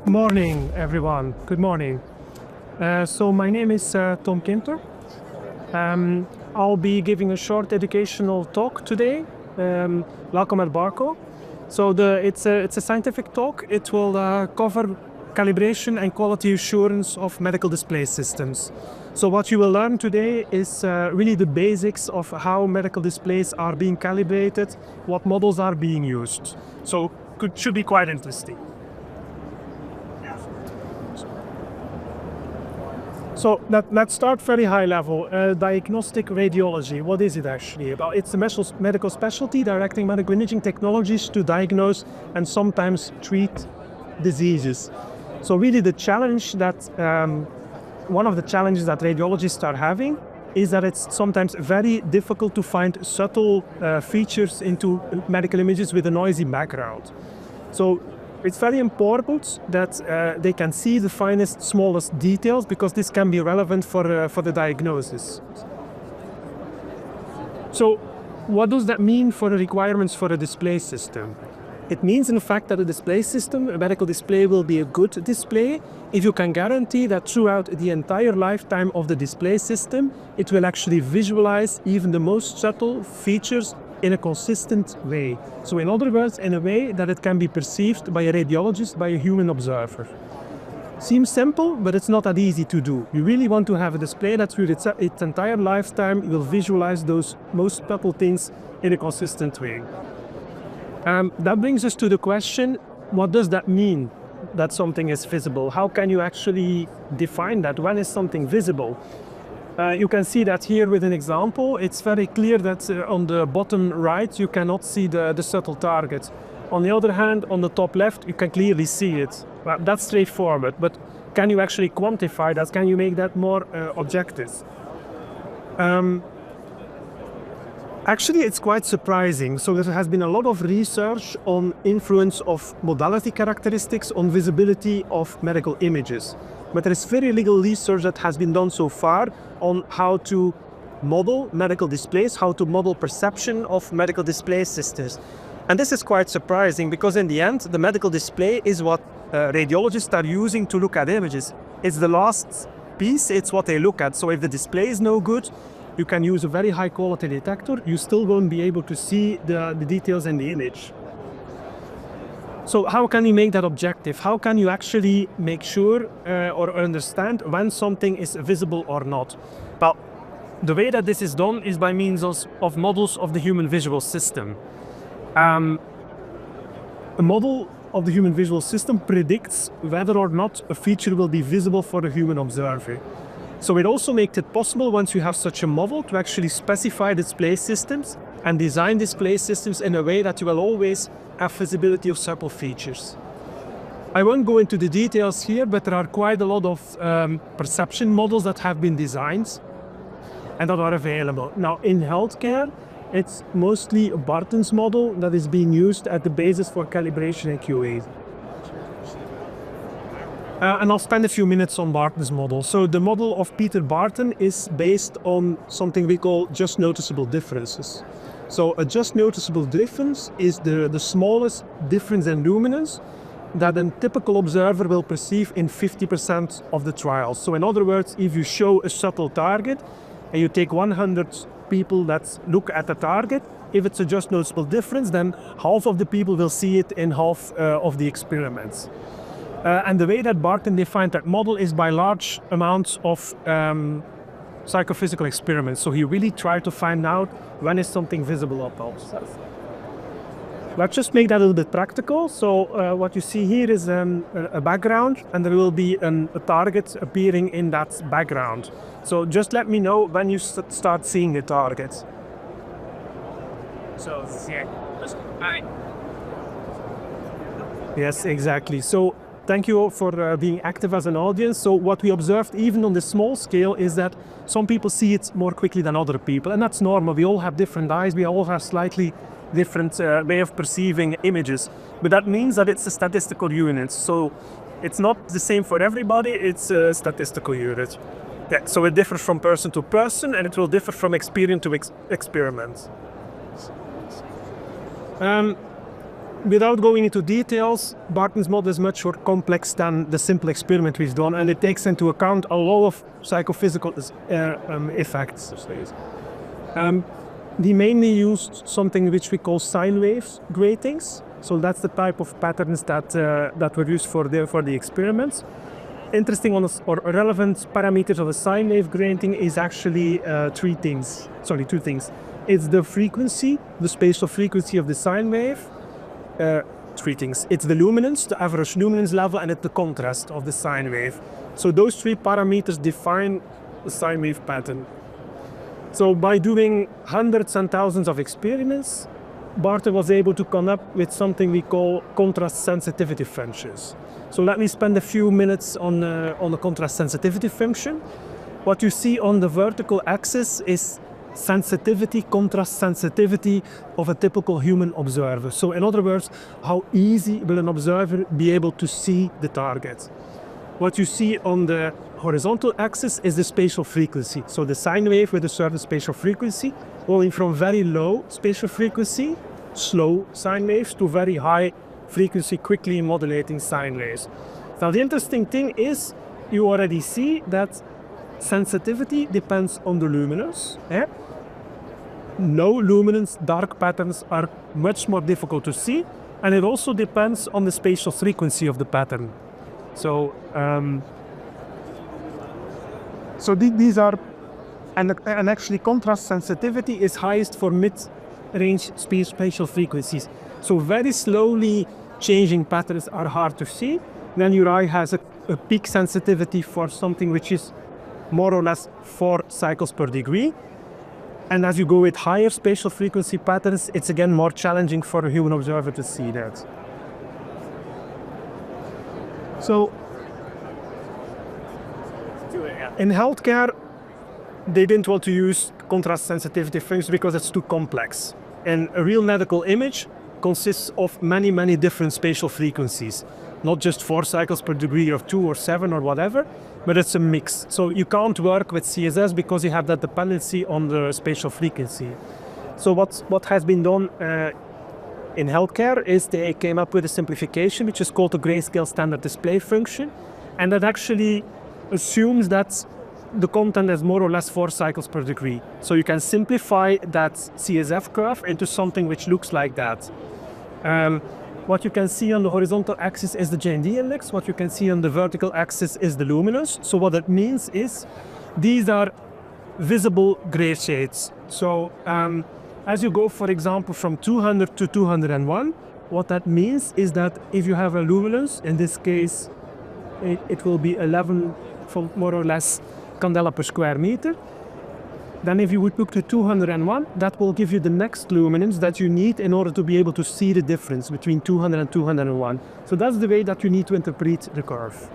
Good morning, everyone. Good morning. So my name is Tom Kinter. I'll be giving a short educational talk today. Welcome at Barco. So it's a scientific talk. It will cover calibration and quality assurance of medical display systems. So what you will learn today is really the basics of how medical displays are being calibrated, what models are being used. So should be quite interesting. So let's start very high level. Diagnostic radiology, what is it actually? Well, it's a medical specialty directing medical imaging technologies to diagnose and sometimes treat diseases. So really the challenge that, one of the challenges that radiologists are having is that it's sometimes very difficult to find subtle features into medical images with a noisy background. So it's very important that they can see the finest, smallest details because this can be relevant for the diagnosis. So what does that mean for the requirements for a display system? It means in fact that a display system, a medical display, will be a good display if you can guarantee that throughout the entire lifetime of the display system, it will actually visualize even the most subtle features in a consistent way. So in other words, in a way that it can be perceived by a radiologist, by a human observer. Seems simple, but it's not that easy to do. You really want to have a display that through its entire lifetime will visualize those most subtle things in a consistent way. That brings us to the question, what does that mean that something is visible? How can you actually define that? When is something visible? You can see that here with an example. It's very clear that on the bottom right you cannot see the subtle target. On the other hand, on the top left you can clearly see it. Well, that's straightforward, but can you actually quantify that? Can you make that more objective? Actually, it's quite surprising. So there has been a lot of research on influence of modality characteristics on visibility of medical images. But there is very little research that has been done so far on how to model medical displays, how to model perception of medical display systems. And this is quite surprising because in the end, the medical display is what radiologists are using to look at images. It's the last piece, it's what they look at. So if the display is no good, you can use a very high quality detector, you still won't be able to see the details in the image. So how can you make that objective? How can you actually make sure or understand when something is visible or not? Well, the way that this is done is by means of models of the human visual system. A model of the human visual system predicts whether or not a feature will be visible for the human observer. So it also makes it possible, once you have such a model, to actually specify display systems and design display systems in a way that you will always have visibility of subtle features. I won't go into the details here, but there are quite a lot of perception models that have been designed and that are available. Now in healthcare, it's mostly a Barton's model that is being used at the basis for calibration and QA. And I'll spend a few minutes on Barton's model. So the model of Peter Barton is based on something we call just noticeable differences. So a just noticeable difference is the smallest difference in luminance that a typical observer will perceive in 50% of the trials. So in other words, if you show a subtle target and you take 100 people that look at the target, if it's a just noticeable difference, then half of the people will see it in half of the experiments. And the way that Barton defined that model is by large amounts of psychophysical experiments. So he really tried to find out when is something visible or not. Let's just make that a little bit practical. So what you see here is a background, and there will be a target appearing in that background. So just let me know when you start seeing the target. So yeah. Yes, exactly. So thank you for being active as an audience. So what we observed even on the small scale is that some people see it more quickly than other people, and that's normal. We all have different eyes, we all have slightly different way of perceiving images, but that means that it's a statistical unit. So it's not the same for everybody, it's a statistical unit. Yeah, so it differs from person to person, and it will differ from experiment to experiment. without going into details, Barton's model is much more complex than the simple experiment we've done, and it takes into account a lot of psychophysical effects. We mainly used something which we call sine wave gratings. So that's the type of patterns that were used for the experiments. Interesting or relevant parameters of a sine wave grating is actually two things. It's the frequency, the spatial frequency of the sine wave. Three things. It's the luminance, the average luminance level, and it's the contrast of the sine wave. So those three parameters define the sine wave pattern. So by doing hundreds and thousands of experiments, Barton was able to come up with something we call contrast sensitivity functions. So let me spend a few minutes on the contrast sensitivity function. What you see on the vertical axis is contrast sensitivity of a typical human observer. So in other words, how easy will an observer be able to see the target? What you see on the horizontal axis is the spatial frequency. So the sine wave with a certain spatial frequency, going from very low spatial frequency, slow sine waves, to very high frequency, quickly modulating sine waves. Now the interesting thing is, you already see that sensitivity depends on the luminance. Low luminance dark patterns are much more difficult to see, and it also depends on the spatial frequency of the pattern. So, these are, and actually contrast sensitivity is highest for mid-range spatial frequencies. So very slowly changing patterns are hard to see. Then your eye has a peak sensitivity for something which is more or less 4 cycles per degree. And as you go with higher spatial frequency patterns, it's again more challenging for a human observer to see that. So, in healthcare, they didn't want to use contrast sensitivity functions because it's too complex. And a real medical image consists of many, many different spatial frequencies. Not just 4 cycles per degree or 2 or 7 or whatever, but it's a mix. So you can't work with CSS because you have that dependency on the spatial frequency. So what has been done in healthcare is they came up with a simplification which is called the grayscale standard display function, and that actually assumes that the content is more or less 4 cycles per degree. So you can simplify that CSF curve into something which looks like that. What you can see on the horizontal axis is the JND index. What you can see on the vertical axis is the luminance. So what that means is these are visible gray shades. So as you go, for example, from 200 to 201, what that means is that if you have a luminance, in this case, it will be 11 from more or less candela per square meter. Then if you would look to 201, that will give you the next luminance that you need in order to be able to see the difference between 200 and 201. So that's the way that you need to interpret the curve.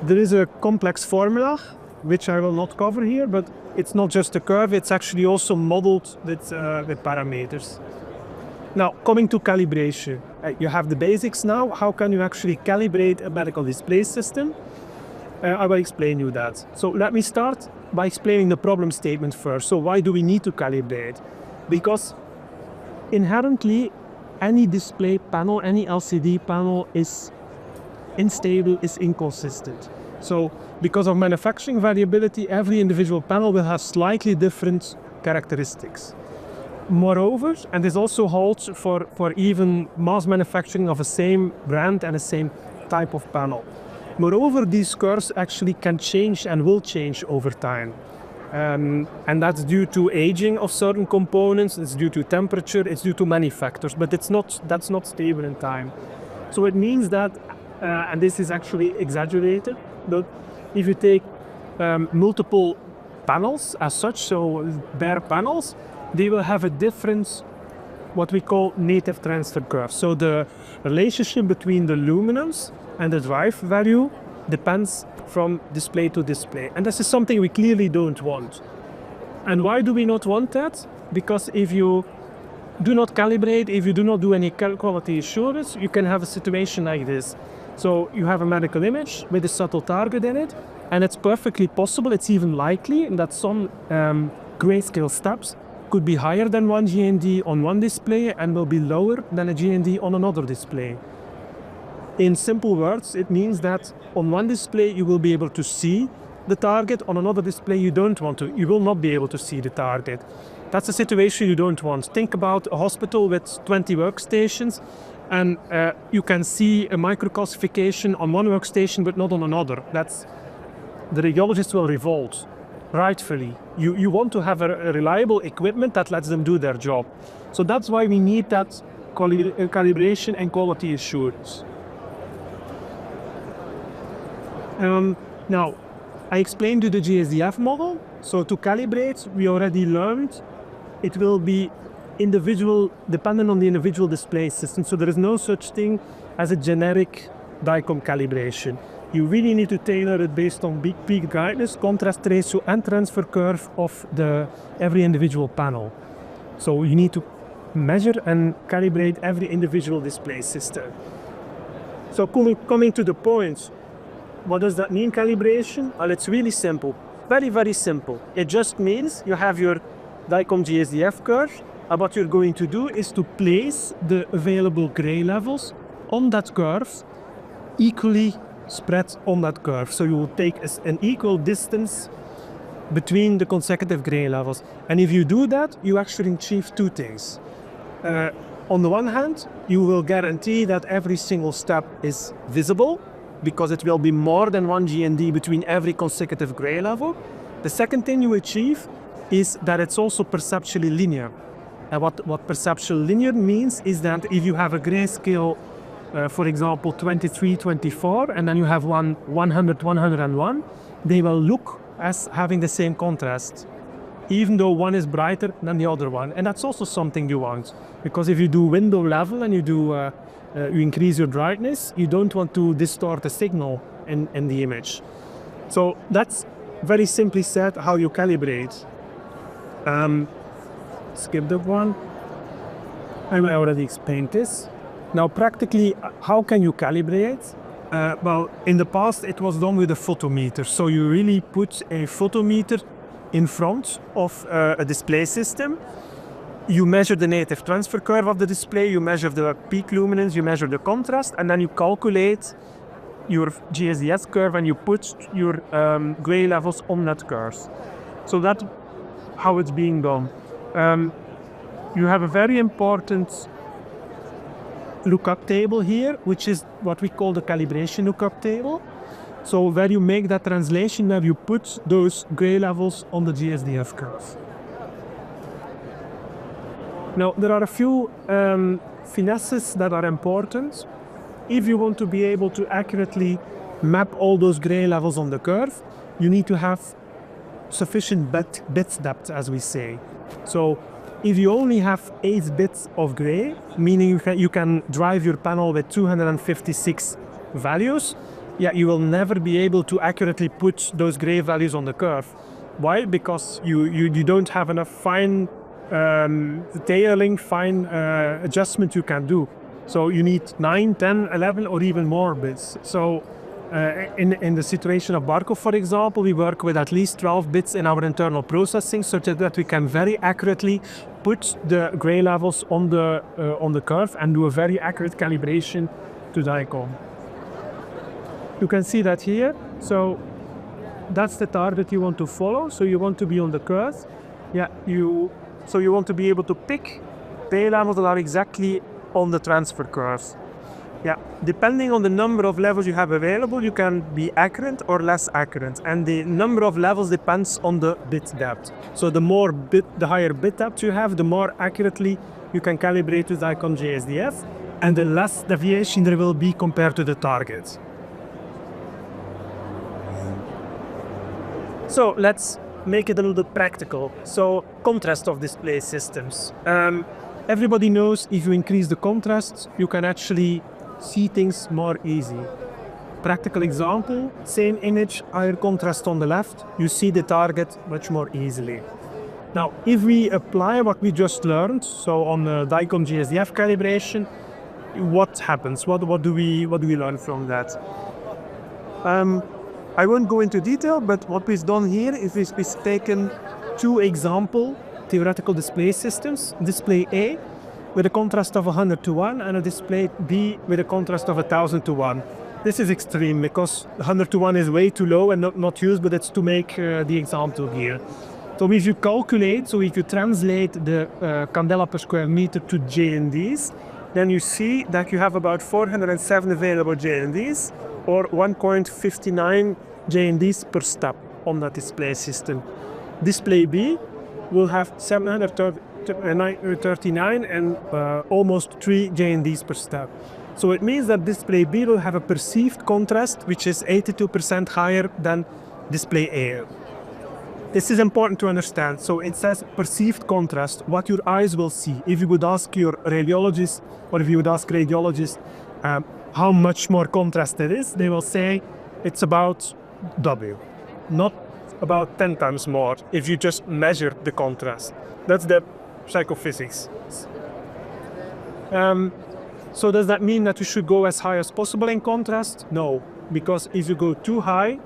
There is a complex formula, which I will not cover here, but it's not just a curve, it's actually also modeled with parameters. Now, coming to calibration. You have the basics now. How can you actually calibrate a medical display system? I will explain you that. So let me start by explaining the problem statement first. So why do we need to calibrate? Because inherently any display panel, any LCD panel is unstable, is inconsistent. So because of manufacturing variability, every individual panel will have slightly different characteristics. Moreover, and this also holds for even mass manufacturing of the same brand and the same type of panel. Moreover, these curves actually can change and will change over time. And that's due to aging of certain components, it's due to temperature, it's due to many factors, but that's not stable in time. So it means that, and this is actually exaggerated, but if you take multiple panels as such, so bare panels, they will have a different, what we call native transfer curve. So the relationship between the luminance and the drive value depends from display to display. And this is something we clearly don't want. And why do we not want that? Because if you do not calibrate, if you do not do any quality assurance, you can have a situation like this. So you have a medical image with a subtle target in it, and it's perfectly possible, it's even likely that some grayscale steps could be higher than one GND on one display and will be lower than a GND on another display. In simple words, it means that on one display you will be able to see the target, on another display you will not be able to see the target. That's a situation you don't want. Think about a hospital with 20 workstations, and you can see a microcalcification on one workstation but not on another. The radiologist will revolt, rightfully. You want to have a reliable equipment that lets them do their job. So that's why we need that calibration and quality assurance. Now, I explained you the GSDF model. So to calibrate, we already learned it will be individual, dependent on the individual display system. So there is no such thing as a generic DICOM calibration. You really need to tailor it based on peak brightness, contrast ratio, and transfer curve of every individual panel. So you need to measure and calibrate every individual display system. So coming to the point, what does that mean, calibration? Well, it's really simple, very, very simple. It just means you have your DICOM GSDF curve, and what you're going to do is to place the available gray levels on that curve, equally spread on that curve. So you will take an equal distance between the consecutive gray levels. And if you do that, you actually achieve two things. On the one hand, you will guarantee that every single step is visible, because it will be more than one GND between every consecutive gray level. The second thing you achieve is that it's also perceptually linear. And what perceptual linear means is that if you have a grayscale, for example, 23, 24, and then you have one 100, 101, they will look as having the same contrast, even though one is brighter than the other one. And that's also something you want, because if you do window level and you increase your brightness, you don't want to distort the signal in the image. So that's very simply said how you calibrate. Skip that one. I already explained this. Now, practically, how can you calibrate? Well, in the past, it was done with a photometer. So you really put a photometer in front of a display system. You measure the native transfer curve of the display, you measure the peak luminance, you measure the contrast, and then you calculate your GSDF curve and you put your gray levels on that curve. So that's how it's being done. You have a very important lookup table here, which is what we call the calibration lookup table. So where you make that translation, where you put those gray levels on the GSDF curve. Now, there are a few finesses that are important. If you want to be able to accurately map all those gray levels on the curve, you need to have sufficient bit depth, as we say. So if you only have 8 bits of gray, meaning you can drive your panel with 256 values, you will never be able to accurately put those gray values on the curve. Why? Because you don't have enough fine tailoring, fine adjustment you can do. So you need 9, 10, 11 or even more bits. So in the situation of Barco, for example, we work with at least 12 bits in our internal processing, such that we can very accurately put the gray levels on the curve and do a very accurate calibration to DICOM. You can see that here. So that's the target you want to follow. So you want to be on the curve. So you want to be able to pick pay levels that are exactly on the transfer curves. Depending on the number of levels you have available, you can be accurate or less accurate. And the number of levels depends on the bit depth. So the higher bit depth you have, the more accurately you can calibrate with DICOM GSDF, and the less deviation there will be compared to the target. So let's make it a little bit practical. So contrast of display systems. Everybody knows if you increase the contrast, you can actually see things more easy. Practical example, same image, higher contrast on the left, you see the target much more easily. Now, if we apply what we just learned, so on the DICOM GSDF calibration, what happens? What do we learn from that? I won't go into detail, but what we've done here is we've taken 2 example theoretical display systems, display A with a contrast of 100 to 1 and a display B with a contrast of 1000 to 1. This is extreme because 100 to 1 is way too low and not used, but it's to make the example here. So if you calculate, so if you translate the candela per square meter to JNDs, then you see that you have about 407 available JNDs or 1.59 JNDs per step on that display system. Display B will have 739 and almost 3 JNDs per step. So it means that display B will have a perceived contrast which is 82% higher than display A. This is important to understand. So it says perceived contrast, what your eyes will see. If you would ask your radiologist or if you would ask radiologists how much more contrast it is, they will say it's about W, not about 10 times more if you just measure the contrast. That's the psychophysics. So does that mean that you should go as high as possible in contrast? No, because if you go too high,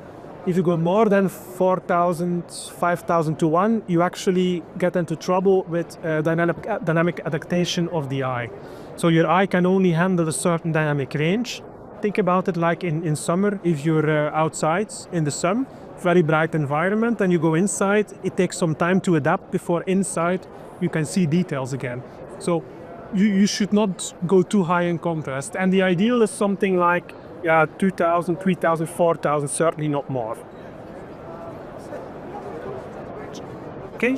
if you go more than 4,000, 5,000 to 1, you actually get into trouble with dynamic adaptation of the eye. So your eye can only handle a certain dynamic range. Think about it like in summer, if you're outside in the sun, very bright environment, and you go inside, it takes some time to adapt before inside you can see details again. So you should not go too high in contrast. And the ideal is something like 2,000, 3,000, 4,000, certainly not more. Okay?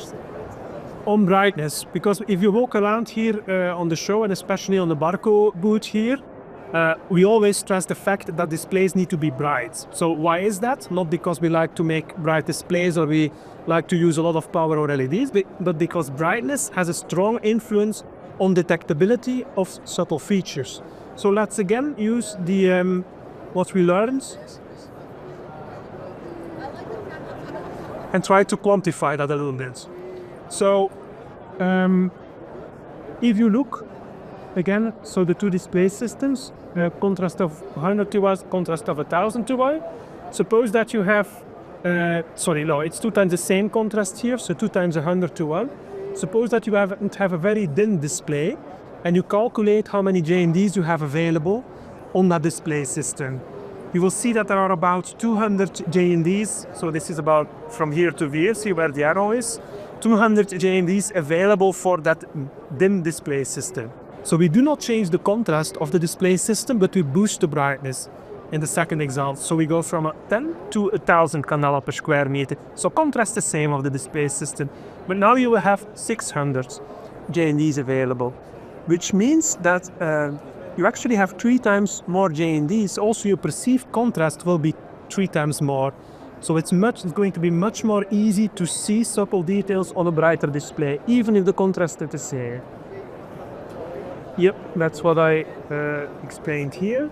On brightness, because if you walk around here on the show and especially on the Barco booth here, we always stress the fact that displays need to be bright. So why is that? Not because we like to make bright displays or we like to use a lot of power or LEDs, but because brightness has a strong influence on detectability of subtle features. So let's again use the what we learned and try to quantify that a little bit. So if you look again, so the two display systems, contrast of 100 to 1, contrast of 1000 to 1. Suppose that you have, it's 2 times the same contrast here, so 2 times 100 to 1. Suppose that you have a very dim display and you calculate how many JNDs you have available on that display system. You will see that there are about 200 JNDs, so this is about from here to here, see where the arrow is, 200 JNDs available for that dim display system. So we do not change the contrast of the display system, but we boost the brightness in the second example. So we go from 10 to 1000 candela per square meter. So contrast the same of the display system, but now you will have 600 JNDs available, which means that you actually have 3 times more JNDs. Also, your perceived contrast will be 3 times more. So it's going to be much more easy to see subtle details on a brighter display, even if the contrast is the same. Yep, that's what I explained here.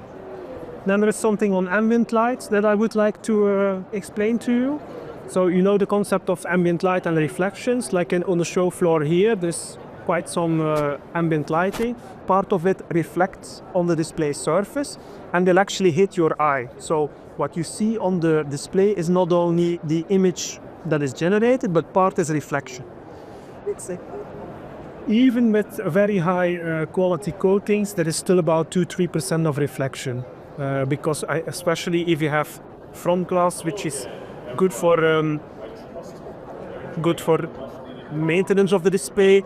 Then there is something on ambient light that I would like to explain to you. So you know the concept of ambient light and reflections, like on the show floor here, there's quite some ambient lighting. Part of it reflects on the display surface and will actually hit your eye. So what you see on the display is not only the image that is generated, but part is reflection. Even with very high quality coatings, there is still about 2-3% of reflection. Because especially if you have front glass, which is good for maintenance of the display,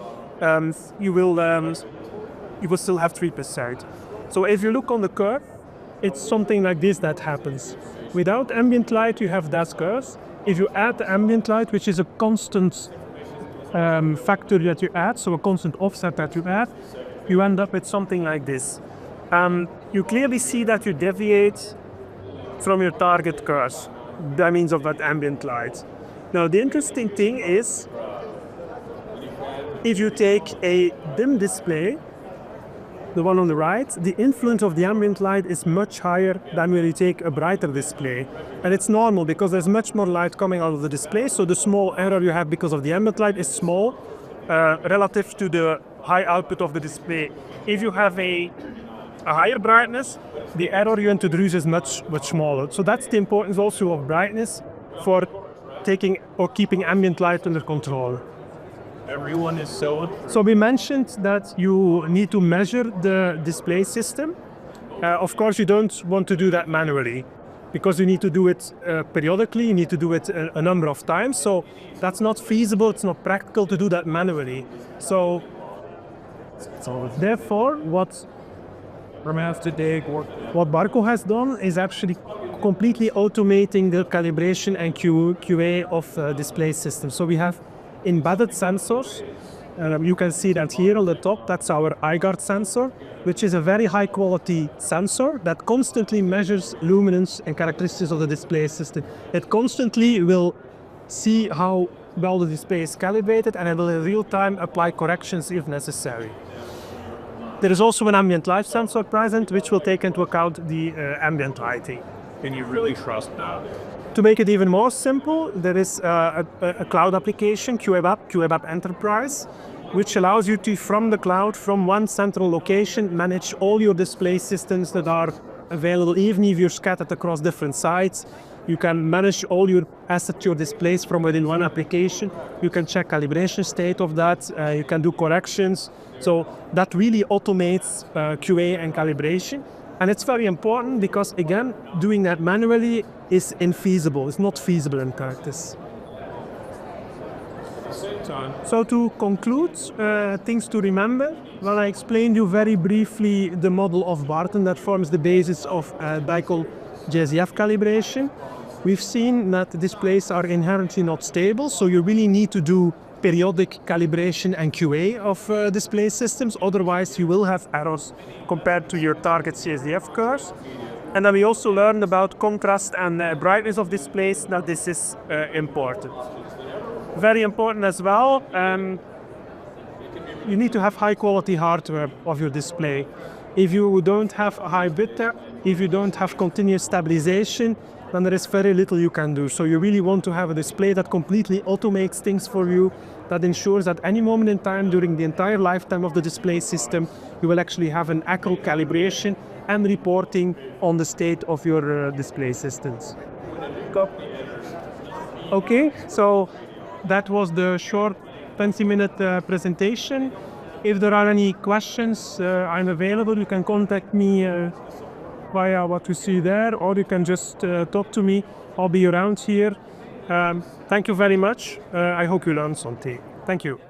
you will still have 3%. So if you look on the curve, it's something like this that happens. Without ambient light, you have that curve. If you add the ambient light, which is a constant factor that you add, so a constant offset that you add, you end up with something like this. You clearly see that you deviate from your target curve by means of that ambient light. Now the interesting thing is, if you take a dim display, the one on the right, the influence of the ambient light is much higher than when you take a brighter display. And it's normal because there's much more light coming out of the display, so the small error you have because of the ambient light is small relative to the high output of the display. If you have a higher brightness, the error you introduce is much smaller. So that's the importance also of brightness for taking or keeping ambient light under control. Everyone is so... So we mentioned that you need to measure the display system. Of course, you don't want to do that manually because you need to do it periodically, you need to do it a number of times. So that's not feasible, it's not practical to do that manually. So therefore, what Barco has done is actually completely automating the calibration and QA of display systems. So we have embedded sensors. You can see that here on the top, that's our iGuard sensor, which is a very high quality sensor that constantly measures luminance and characteristics of the display system. It constantly will see how well the display is calibrated, and it will in real time apply corrections if necessary. There is also an ambient light sensor present, which will take into account the ambient lighting. Can you really trust that? To make it even more simple, there is a cloud application, QWeb App Enterprise, which allows you to, from the cloud, from one central location, manage all your display systems that are available, even if you're scattered across different sites. You can manage all your assets, your displays from within one application. You can check calibration state of that. You can do corrections. So that really automates QA and calibration. And it's very important because, again, doing that manually is infeasible. It's not feasible in practice. So to conclude, things to remember, well, I explained you very briefly the model of Barton that forms the basis of Dicol JSDF calibration. We've seen that the displays are inherently not stable, so you really need to do periodic calibration and QA of display systems, otherwise you will have errors compared to your target CSDF curves. And then we also learned about contrast and brightness of displays, that this is important. Very important as well, you need to have high quality hardware of your display. If you don't have a high bit depth, if you don't have continuous stabilization, then there is very little you can do. So you really want to have a display that completely automates things for you, that ensures that any moment in time during the entire lifetime of the display system, you will actually have an accurate calibration and reporting on the state of your display systems. Okay, so that was the short 20-minute presentation. If there are any questions, I'm available. You can contact me via what you see there, or you can just talk to me. I'll be around here. Thank you very much. I hope you learned something. Thank you.